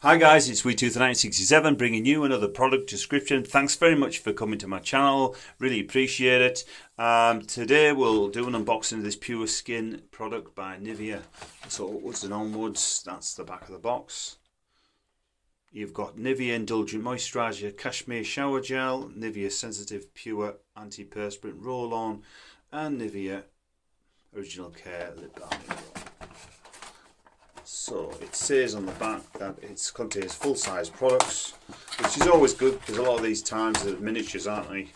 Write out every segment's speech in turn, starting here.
Hi guys, it's WeTooth967 bringing you another product description. Thanks very much for coming to my channel, really appreciate it. Today we'll do an unboxing of this Pure Skin product by Nivea. So upwards and onwards, that's the back of the box. You've got Nivea Indulgent Moisturiser Cashmere Shower Gel, Nivea Sensitive Pure Antiperspirant Roll-On, and Nivea Original Care Lip Balm. So it says on the back that it contains full-size products, which is always good because a lot of these times they're miniatures, aren't they?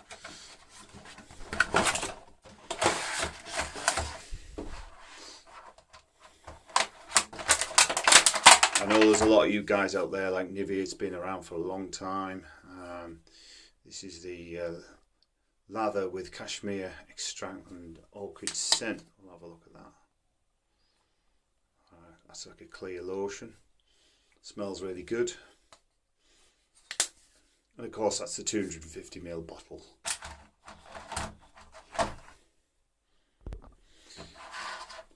I know there's a lot of you guys out there like Nivea. It's been around for a long time. This is the lather with cashmere extract and orchid scent. We'll have a look at that. That's like a clear lotion. Smells really good. And of course that's the 250ml bottle.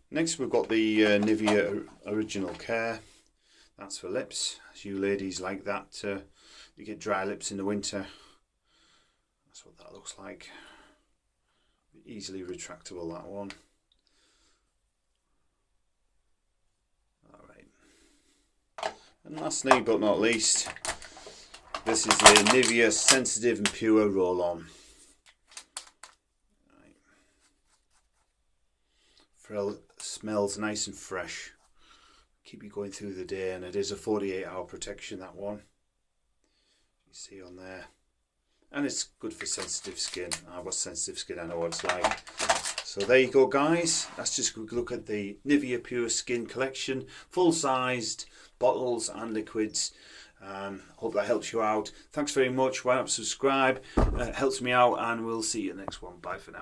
Next we've got the Nivea Original Care. That's for lips. As you ladies like that, you get dry lips in the winter. That's what that looks like. Easily retractable, that one. And lastly but not least, this is the Nivea Sensitive and Pure Roll-On. Smells nice and fresh. Keep you going through the day, and it is a 48-hour protection, that one. You see on there. And it's good for sensitive skin. I've got sensitive skin, I know what it's like. So there you go guys, that's just a quick look at the Nivea Pure Skin collection, full-sized bottles and liquids. Hope that helps you out. Thanks very much. Why not subscribe? It helps me out, and we'll see you next one. Bye for now.